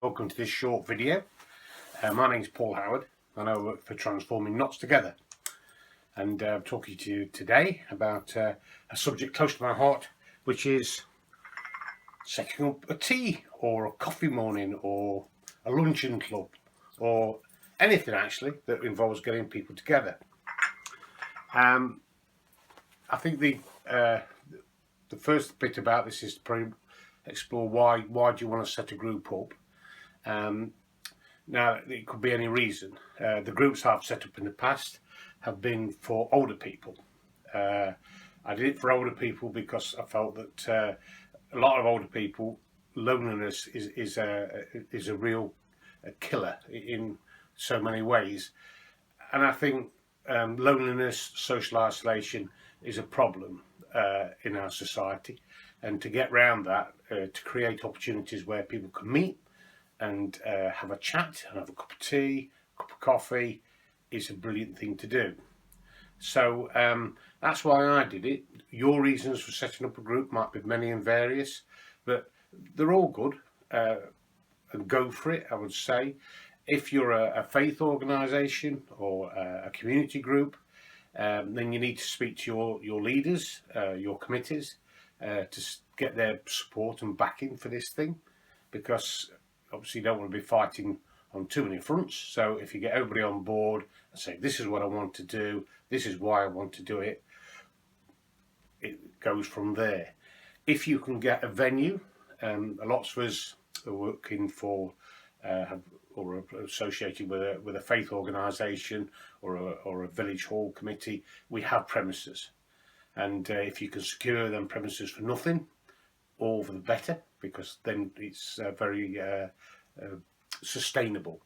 Welcome to this short video. My name's Paul Howard and I work for Transforming Knots Together, and I'm talking to you today about a subject close to my heart, which is setting up a tea or a coffee morning or a luncheon club or anything actually that involves getting people together. I think the first bit about this is to probably explore why do you want to set a group up. Now, it could be any reason. The groups I've set up in the past have been for older people. I did it for older people because I felt that a lot of older people, loneliness is a real killer in so many ways. And I think loneliness, social isolation is a problem in our society. And to get around that, to create opportunities where people can meet and have a chat and have a cup of tea, a cup of coffee, is a brilliant thing to do. So that's why I did it. Your reasons for setting up a group might be many and various, but they're all good, and go for it, I would say. If you're a faith organisation or a community group, then you need to speak to your leaders, your committees, to get their support and backing for this thing, because obviously you don't want to be fighting on too many fronts. So if you get everybody on board and say, this is what I want to do, this is why I want to do it, it goes from there. If you can get a venue, lots of us are working for or associated with a faith organisation or a village hall committee, we have premises. And if you can secure them premises for nothing, all for the better, because then it's very sustainable.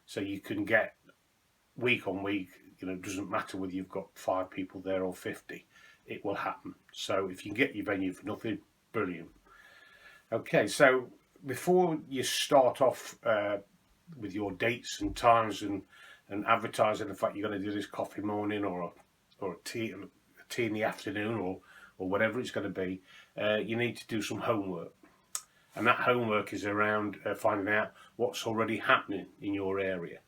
So you can get week on week, it doesn't matter whether you've got 5 people there or 50, it will happen. So if you can get your venue for nothing, brilliant. Okay, so before you start off with your dates and times and advertising the fact you're going to do this coffee morning or a tea in the afternoon or whatever it's going to be, you need to do some homework. And that homework is around finding out what's already happening in your area.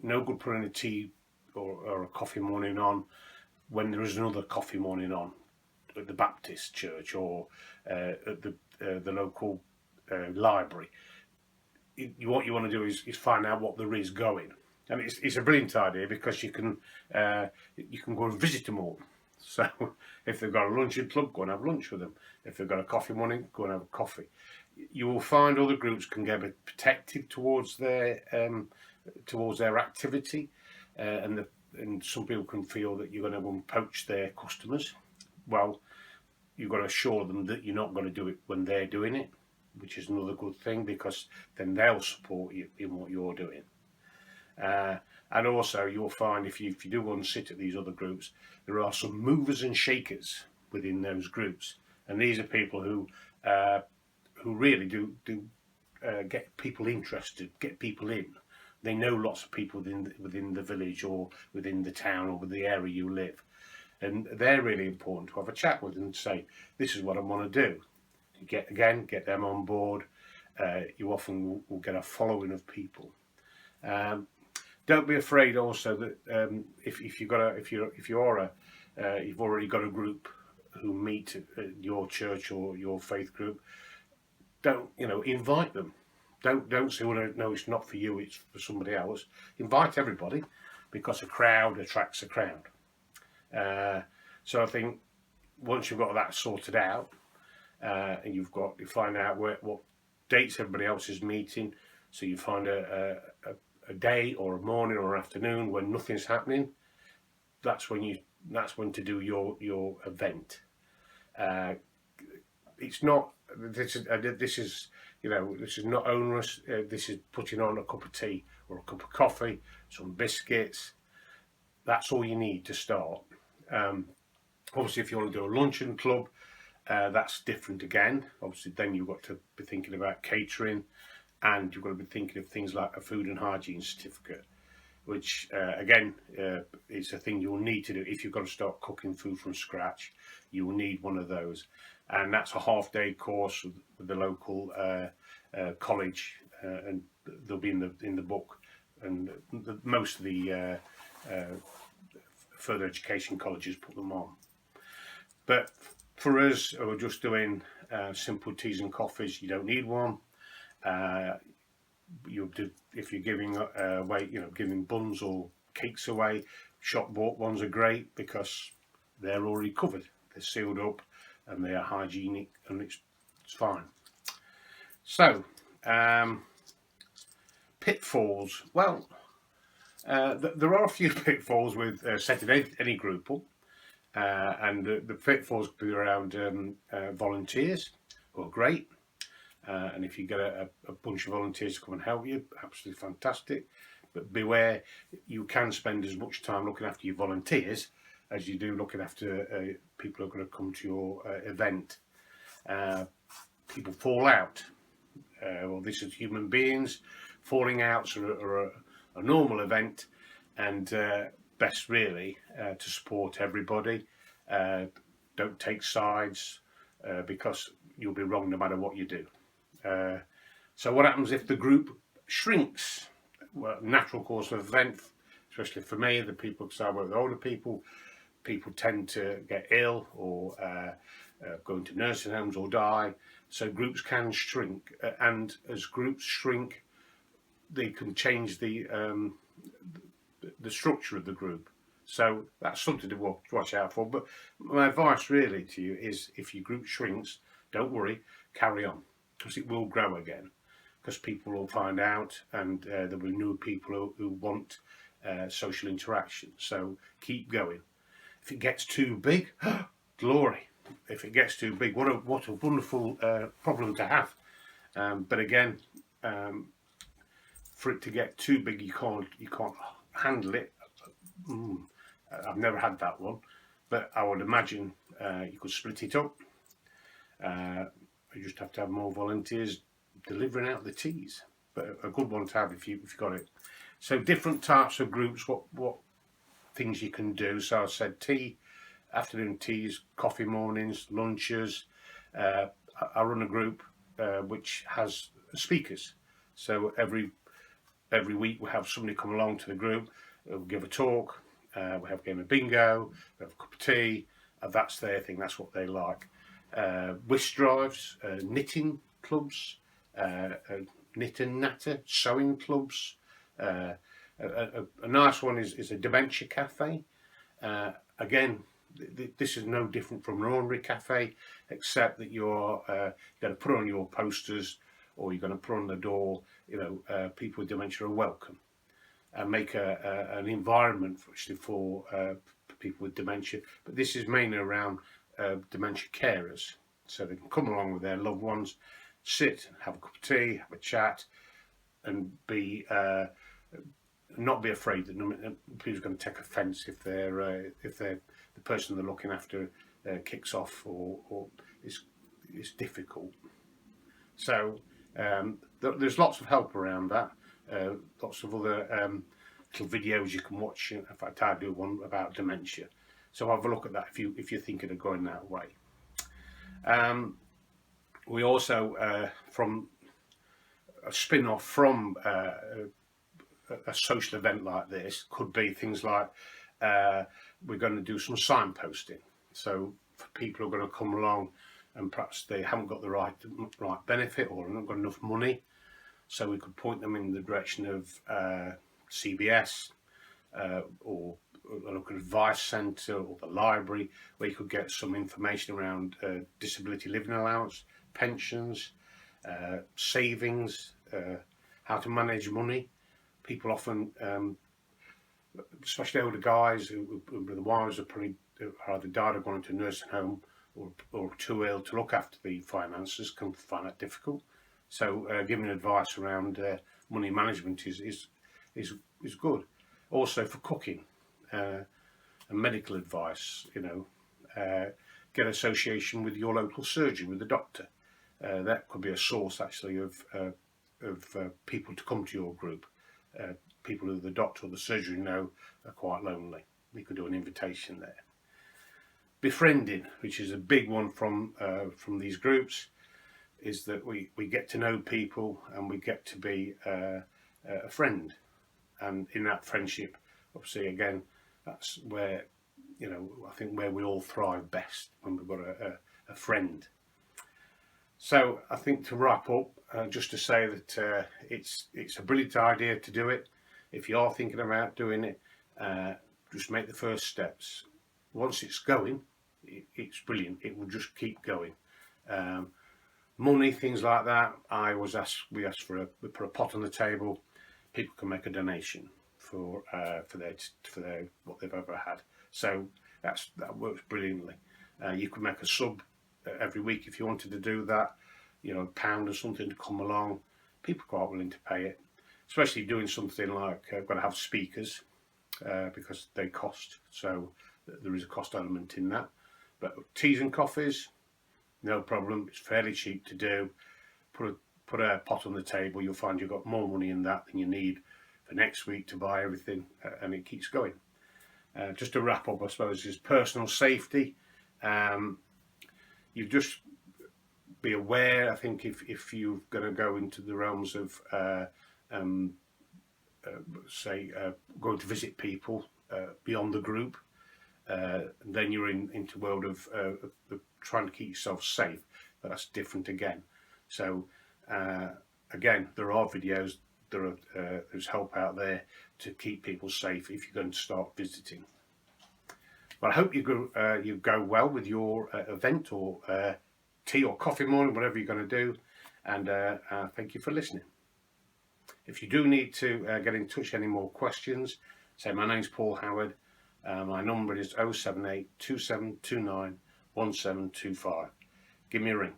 No good putting a tea or a coffee morning on when there is another coffee morning on at the Baptist church or at the local library. What you want to do is find out what there is going. And it's a brilliant idea because you can go and visit them all. So if they've got a luncheon club, go and have lunch with them. If they've got a coffee morning, go and have a coffee. You will find other groups can get a bit protective towards their activity, and some people can feel that you're going to go and poach their customers. Well, you've got to assure them that you're not going to do it when they're doing it, which is another good thing, because then they'll support you in what you're doing. And also you'll find if you do go and sit at these other groups, there are some movers and shakers within those groups, and these are people who really do get people interested, get people in. They know lots of people within the village or within the town or within the area you live, and they're really important to have a chat with and say, this is what I want to do. You get them on board. You often will get a following of people. Don't be afraid also that you've already got a group who meet at your church or your faith group, don't invite them. Don't say, well, no, it's not for you, it's for somebody else. Invite everybody, because a crowd attracts a crowd. So I think once you've got that sorted out, and you find out what dates everybody else is meeting, so you find a day or a morning or afternoon when nothing's happening, that's when to do your event. It's not, this is not onerous. This is putting on a cup of tea or a cup of coffee, some biscuits. That's all you need to start. Obviously if you want to do a luncheon club, that's different again. Obviously then you've got to be thinking about catering, and you've got to be thinking of things like a food and hygiene certificate, which again is a thing you'll need to do. If you've got to start cooking food from scratch, you will need one of those, and that's a half-day course with the local college, and they'll be in the book, and most of the further education colleges put them on. But for us, who are just doing simple teas and coffees, you don't need one. If you're giving away, giving buns or cakes away, shop bought ones are great because they're already covered. They're sealed up and they are hygienic, and it's fine. So, pitfalls. Well, there are a few pitfalls with setting any group up, and the pitfalls could be around volunteers, who are great. And if you get a bunch of volunteers to come and help you, absolutely fantastic. But beware, you can spend as much time looking after your volunteers as you do looking after people who are going to come to your event. People fall out. Well, this is human beings. Falling outs are a normal event, and best really to support everybody. Don't take sides because you'll be wrong no matter what you do. So what happens if the group shrinks? Well, natural course of event, especially for me, the people, because I work with older people tend to get ill or go into nursing homes or die. So groups can shrink, and as groups shrink, they can change the structure of the group. So that's something to watch out for. But my advice really to you is, if your group shrinks, don't worry, carry on, because it will grow again, because people will find out, and there'll be new people who want social interaction. So keep going. If it gets too big, glory. If it gets too big, what a wonderful problem to have. But again, for it to get too big, you can't handle it. I've never had that one, but I would imagine you could split it up. You just have to have more volunteers delivering out the teas, but a good one to have if you got it. So different types of groups, what things you can do. So I said tea, afternoon teas, coffee mornings, lunches. I run a group which has speakers. So every week we have somebody come along to the group, we'll give a talk, we have a game of bingo, we have a cup of tea, and that's their thing, that's what they like. Whisk drives, knitting clubs, knit and natter, sewing clubs. A nice one is a Dementia Cafe. Again, this is no different from an ordinary cafe, except that you're going to put on your posters, or you're going to put on the door, people with dementia are welcome, and make an environment for people with dementia. But this is mainly around dementia carers, so they can come along with their loved ones, sit, have a cup of tea, have a chat, and not be afraid that people are going to take offence if they're the person they're looking after kicks off or is difficult. So there's lots of help around that. Lots of other little videos you can watch. In fact, I do one about dementia. So have a look at that if you're thinking of going that way. We also, from a spin-off from a social event like this, could be things like we're going to do some signposting. So for people who are going to come along and perhaps they haven't got the right benefit or not got enough money, so we could point them in the direction of CBS or a local advice centre or the library, where you could get some information around disability living allowance, pensions, savings, how to manage money. People often, especially older guys who the wives are probably either died or gone into a nursing home or too ill to look after the finances, can find that difficult. So giving advice around money management is good. Also for cooking and medical advice, get association with your local surgeon, with the doctor. That could be a source actually of people to come to your group. People who the doctor or the surgeon know are quite lonely. We could do an invitation there. Befriending, which is a big one from these groups. is that we get to know people and we get to be a friend, and in that friendship, obviously, again, that's where, you know, I think where we all thrive best, when we've got a friend. So I think to wrap up, just to say that it's a brilliant idea to do it. If you are thinking about doing it, just make the first steps. Once it's going, it's brilliant. It will just keep going. Money, things like that. We asked for we put a pot on the table. People can make a donation for their what they've ever had. So that works brilliantly. You could make a sub every week if you wanted to do that. You know, £1 or something to come along. People are quite willing to pay it, especially doing something like got to have speakers because they cost. So there is a cost element in that. But teas and coffees, no problem. It's fairly cheap to do. Put a pot on the table. You'll find you've got more money in that than you need for next week to buy everything, and it keeps going. Just to wrap up, I suppose, is personal safety. You just be aware. I think if you're going to go into the realms of say going to visit people beyond the group, then you're into world of trying to keep yourself safe. But that's different again. So again, there are videos, there's help out there to keep people safe if you're going to start visiting. But I hope you go well with your event or tea or coffee morning, whatever you're going to do. And thank you for listening. If you do need to get in touch, any more questions, say my name's Paul Howard. My number is 078 2729 1725. Give me a ring.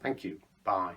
Thank you. Bye.